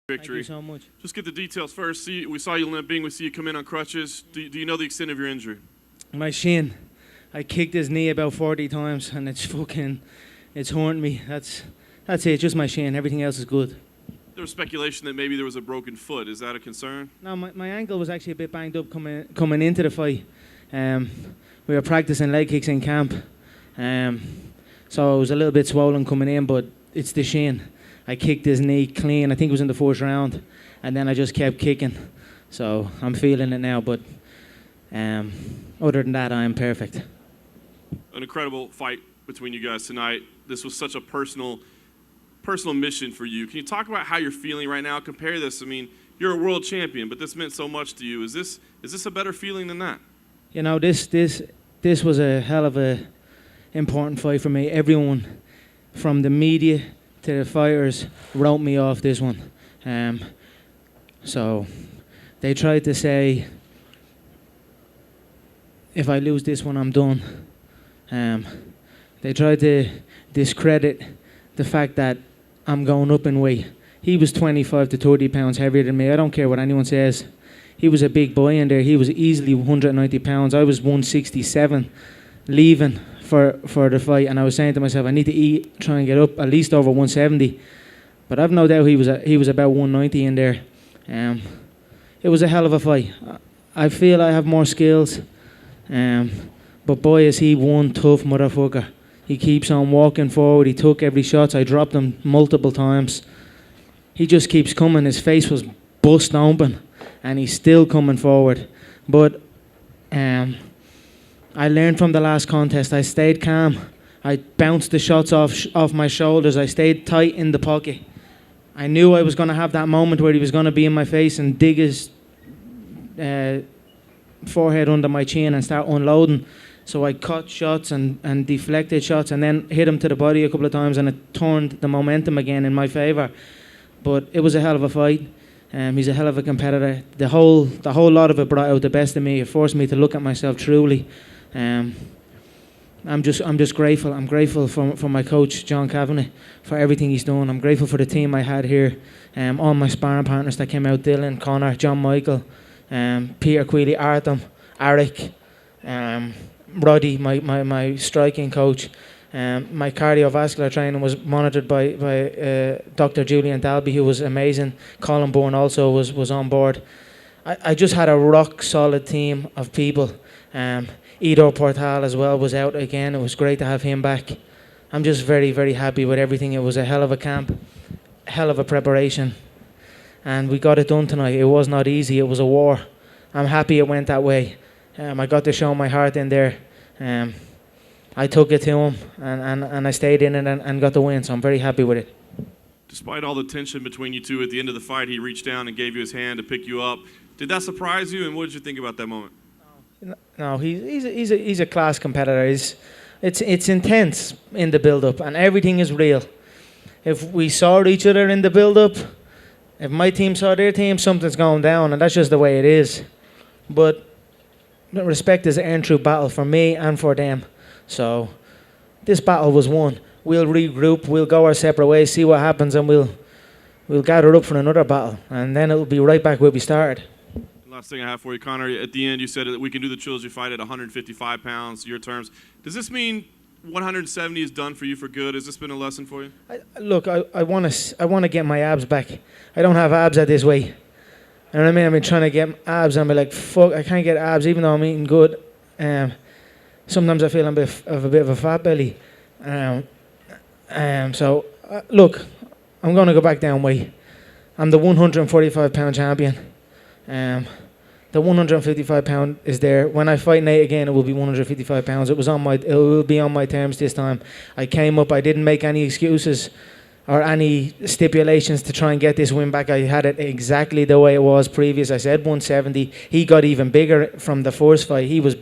victory. Thank you so much. Just get the details first. We saw you limping. We see you come in on crutches. Do you know the extent of your injury? My shin. I kicked his knee about 40 times and it's hurting me. That's it, just my shin. Everything else is good. There was speculation that maybe there was a broken foot. Is that a concern? No, my ankle was actually a bit banged up coming into the fight. We were practicing leg kicks in camp. So it was a little bit swollen coming in, but it's the shin. I kicked his knee clean. I think it was in the first round. And then I just kept kicking. So I'm feeling it now, but other than that, I am perfect. An incredible fight between you guys tonight. This was such a personal mission for you. Can you talk about how you're feeling right now? Compare this. I mean, you're a world champion, but this meant so much to you. Is this a better feeling than that? You know, this was a hell of a important fight for me. Everyone, from the media to the fighters, wrote me off this one. So they tried to say, if I lose this one, I'm done. They tried to discredit the fact that I'm going up in weight. He was 25 to 30 pounds heavier than me. I don't care what anyone says. He was a big boy in there. He was easily 190 pounds. I was 167 leaving for the fight, and I was saying to myself, I need to eat, try and get up at least over 170. But I've no doubt he was about 190 in there. It was a hell of a fight. I feel I have more skills, but boy is he one tough motherfucker. He keeps on walking forward. He took every shot. I dropped him multiple times. He just keeps coming. His face was bust open, and he's still coming forward. But I learned from the last contest. I stayed calm. I bounced the shots off my shoulders. I stayed tight in the pocket. I knew I was going to have that moment where he was going to be in my face and dig his forehead under my chin and start unloading. So I cut shots and deflected shots and then hit him to the body a couple of times, and it turned the momentum again in my favour. But it was a hell of a fight. He's a hell of a competitor. The whole lot of it brought out the best of me. It forced me to look at myself truly. I'm just grateful. I'm grateful for my coach, John Kavanagh, for everything he's done. I'm grateful for the team I had here. All my sparring partners that came out, Dylan, Conor, John Michael, Peter Queally, Artem, Eric, Roddy, my striking coach. My cardiovascular training was monitored by Dr. Julian Dalby, who was amazing. Colin Bourne also was on board. I just had a rock solid team of people. Ido Portal as well was out again. It was great to have him back. I'm just very, very happy with everything. It was a hell of a camp, hell of a preparation, and we got it done tonight. It was not easy. It was a war. I'm happy it went that way. I got to show my heart in there. I took it to him, and I stayed in it and got the win, so I'm very happy with it. Despite all the tension between you two at the end of the fight, he reached down and gave you his hand to pick you up. Did that surprise you, and what did you think about that moment? No, he's a class competitor. It's intense in the build-up, and everything is real. If we saw each other in the build-up, if my team saw their team, something's going down, and that's just the way it is. But respect is an earned through battle for me and for them. So this battle was won. We'll regroup, we'll go our separate ways, see what happens, and we'll gather up for another battle, and then it'll be right back where we started. Last thing I have for you, Conor, at the end you said that we can do the trilogy fight at 155 pounds, your terms. Does this mean 170 is done for you for good? Has this been a lesson for you? I want to get my abs back. I don't have abs at this weight. You know what I mean? I've been trying to get abs, and I'm like, fuck, I can't get abs even though I'm eating good. Sometimes I feel I'm a bit of a fat belly. So, look, I'm going to go back down weight. I'm the 145 pound champion. The 155 pound is there. When I fight Nate again, it will be 155 pounds. It will be on my terms this time. I came up. I didn't make any excuses or any stipulations to try and get this win back. I had it exactly the way it was previous. I said 170. He got even bigger from the first fight. He was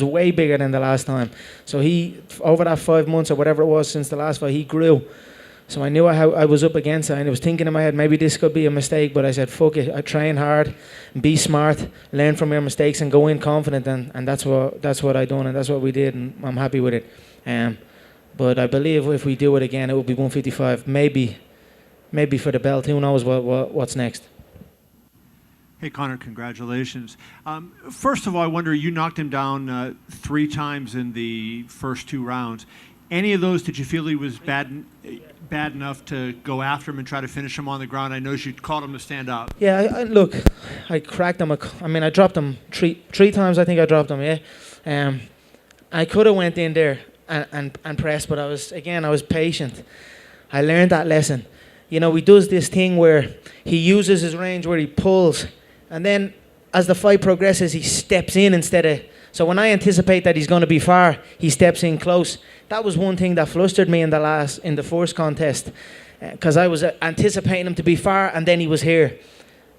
way bigger than the last time. So he, over that 5 months or whatever it was since the last fight, he grew. So I knew I was up against it, and I was thinking in my head, maybe this could be a mistake, but I said, fuck it. I train hard, be smart, learn from your mistakes, and go in confident, and that's what I done, and that's what we did, and I'm happy with it. But I believe if we do it again, it will be 155, maybe maybe for the belt. Who knows what's next? Hey, Conor, congratulations. First of all, I wonder, you knocked him down 3 times in the first 2 rounds. Any of those, did you feel he was bad enough to go after him and try to finish him on the ground? I know you called him to stand up. Yeah, look, I cracked him. I dropped him three times. I think I dropped him. Yeah, I could have went in there and pressed, but I was patient. I learned that lesson. You know, he does this thing where he uses his range where he pulls, and then as the fight progresses, he steps in instead of. So when I anticipate that he's going to be far, he steps in close. That was one thing that flustered me in the first contest, because I was anticipating him to be far, and then he was here.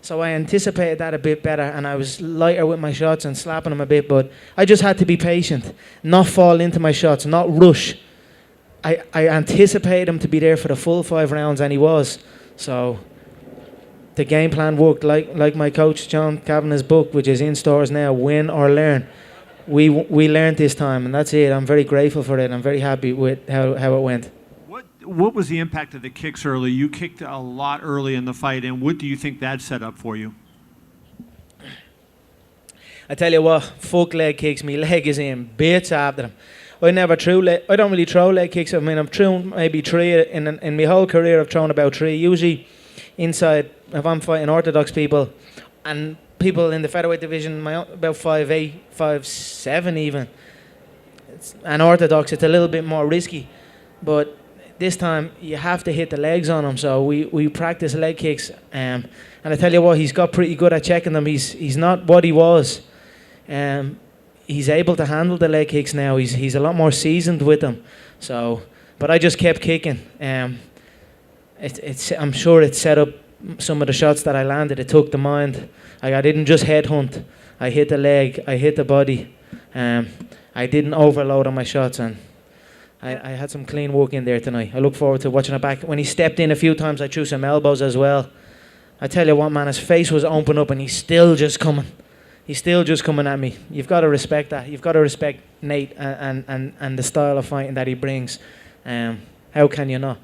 So I anticipated that a bit better, and I was lighter with my shots and slapping him a bit. But I just had to be patient, not fall into my shots, not rush. I anticipated him to be there for the full 5 rounds, and he was. So the game plan worked, like my coach John Kavanagh's book, which is in stores now, Win or Learn. We learned this time, and that's it. I'm very grateful for it. I'm very happy with how it went. What was the impact of the kicks early? You kicked a lot early in the fight, and what do you think that set up for you? I tell you what, fuck leg kicks. My leg is in bits after them. I don't really throw leg kicks. I mean, I've thrown maybe 3 in my whole career. I've thrown about 3. Usually inside, if I'm fighting orthodox people, and people in the featherweight division, about 5'8", 5'7" even. And orthodox, it's a little bit more risky, but this time you have to hit the legs on him. So we practice leg kicks, and I tell you what, he's got pretty good at checking them. He's not what he was. He's able to handle the leg kicks now. He's a lot more seasoned with them. So, but I just kept kicking. I'm sure it set up some of the shots that I landed. It took the mind. I didn't just headhunt. I hit the leg. I hit the body. I didn't overload on my shots, and I had some clean work in there tonight. I look forward to watching it back. When he stepped in a few times, I threw some elbows as well. I tell you what, man, his face was open up, and he's still just coming. He's still just coming at me. You've got to respect that. You've got to respect Nate and the style of fighting that he brings. How can you not?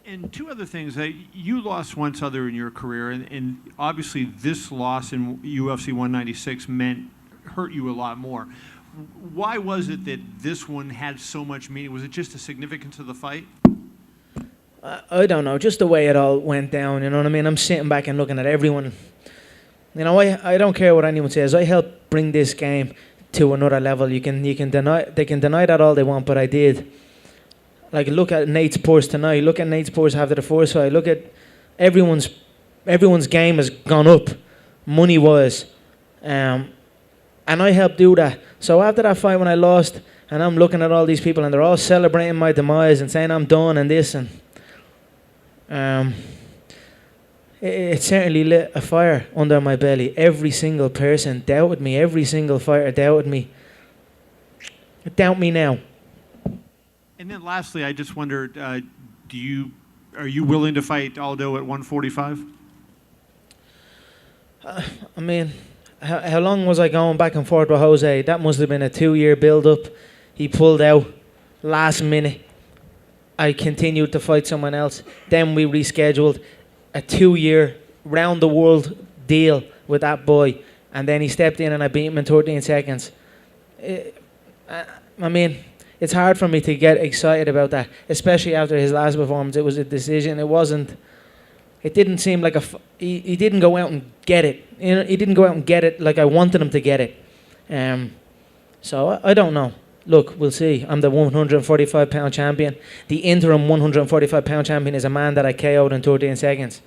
And 2 other things. You lost once other in your career, and obviously this loss in UFC 196 hurt you a lot more. Why was it that this one had so much meaning? Was it just the significance of the fight? I don't know. Just the way it all went down, you know what I mean? I'm sitting back and looking at everyone. You know, I don't care what anyone says. I helped bring this game to another level. They can deny that all they want, but I did. Like, look at Nate's purse tonight. Look at Nate's purse after the first fight. Look at everyone's game has gone up, money-wise. And I helped do that. So after that fight when I lost, and I'm looking at all these people, and they're all celebrating my demise and saying I'm done and this, and it certainly lit a fire under my belly. Every single person doubted me. Every single fighter doubted me. Doubt me now. And then lastly, I just wondered, are you willing to fight Aldo at 145? I mean, how long was I going back and forth with Jose? That must have been a 2-year build-up. He pulled out last minute. I continued to fight someone else. Then we rescheduled a 2-year round-the-world deal with that boy. And then he stepped in and I beat him in 13 seconds. I mean, it's hard for me to get excited about that, especially after his last performance. It was a decision. It didn't seem like he didn't go out and get it. You know, he didn't go out and get it like I wanted him to get it. So I don't know. Look, we'll see. I'm the 145-pound champion. The interim 145-pound champion is a man that I KO'd in 13 seconds.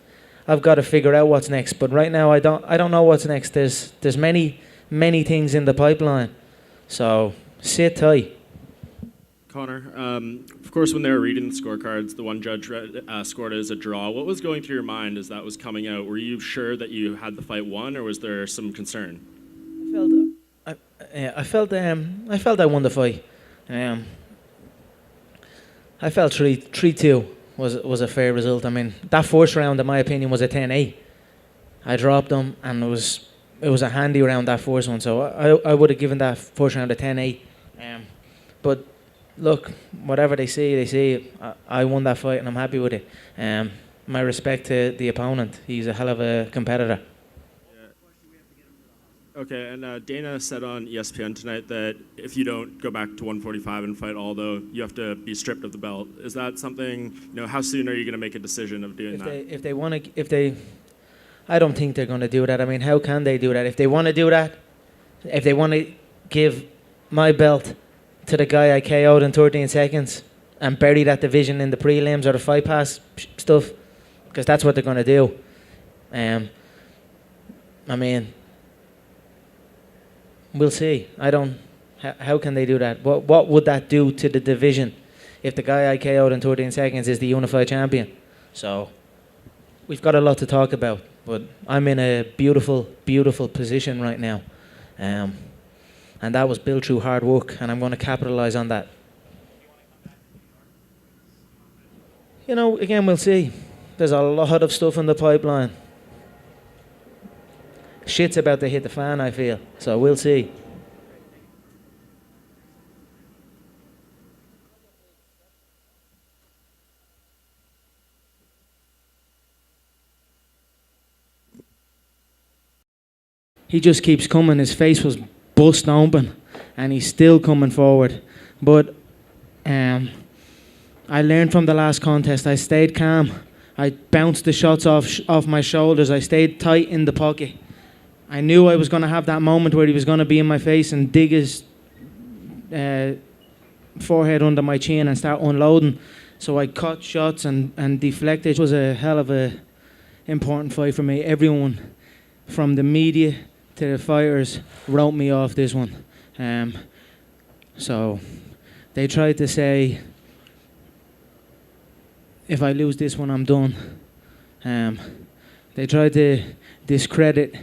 I've got to figure out what's next. But right now, I don't know what's next. There's many things in the pipeline. So sit tight. Conor, of course, when they were reading the scorecards, the one judge scored it as a draw. What was going through your mind as that was coming out? Were you sure that you had the fight won, or was there some concern? I felt I won the fight. I felt 3-2 was a fair result. I mean, that first round, in my opinion, was a 10-8. I dropped them, and it was a handy round, that first one. So I would have given that first round a 10-8. But look, whatever they see. I won that fight, and I'm happy with it. my respect to the opponent. He's a hell of a competitor. Okay, and Dana said on ESPN tonight that if you don't go back to 145 and fight Aldo, you have to be stripped of the belt. Is that something, how soon are you going to make a decision of doing that? I don't think they're going to do that. I mean, how can they do that? If they want to do that, if they want to give my belt to the guy I KO'd in 13 seconds and bury that division in the prelims or the fight pass stuff, because that's what they're going to do. I mean, we'll see. How can they do that? What would that do to the division if the guy I KO'd in 13 seconds is the unified champion? So we've got a lot to talk about, but I'm in a beautiful, beautiful position right now. And that was built through hard work, and I'm going to capitalize on that. Again, we'll see. There's a lot of stuff in the pipeline. Shit's about to hit the fan, I feel. So we'll see. He just keeps coming. His face was bust open, and he's still coming forward. But I learned from the last contest. I stayed calm. I bounced the shots off my shoulders. I stayed tight in the pocket. I knew I was going to have that moment where he was going to be in my face and dig his forehead under my chin and start unloading. So I cut shots and deflected. It was a hell of a important fight for me. Everyone, from the media to the fighters, wrote me off this one. So they tried to say, if I lose this one, I'm done. They tried to discredit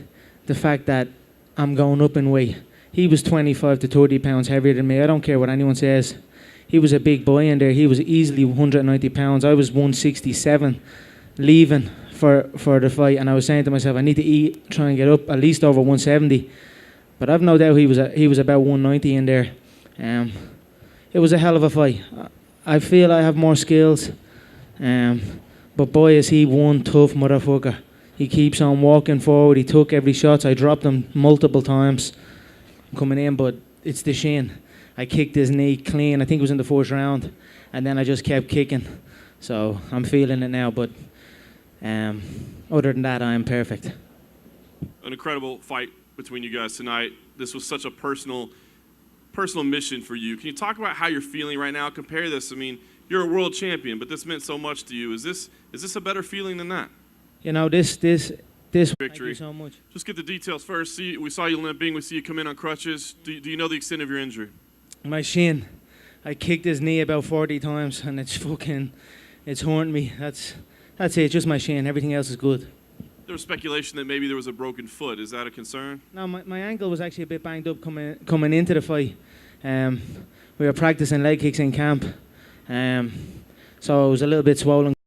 the fact that I'm going up in weight. He was 25 to 30 pounds heavier than me. I don't care what anyone says. He was a big boy in there. He was easily 190 pounds. I was 167, leaving for the fight, and I was saying to myself, I need to eat, try and get up at least over 170. But I've no doubt he was about 190 in there. It was a hell of a fight. I feel I have more skills, but boy, is he one tough motherfucker. He keeps on walking forward. He took every shot. I dropped him multiple times coming in, but it's the shin. I kicked his knee clean. I think it was in the first round, and then I just kept kicking. So I'm feeling it now, but other than that, I am perfect. An incredible fight between you guys tonight. This was such a personal mission for you. Can you talk about how you're feeling right now? Compare this. I mean, you're a world champion, but this meant so much to you. Is this a better feeling than that? This Victory. Thank you so much. Just get the details first. We saw you limping. We see you come in on crutches. Do you know the extent of your injury? My shin. I kicked his knee about 40 times, and it's hurting me. That's it. Just my shin. Everything else is good. There was speculation that maybe there was a broken foot. Is that a concern? No, my ankle was actually a bit banged up coming into the fight. We were practicing leg kicks in camp, so it was a little bit swollen.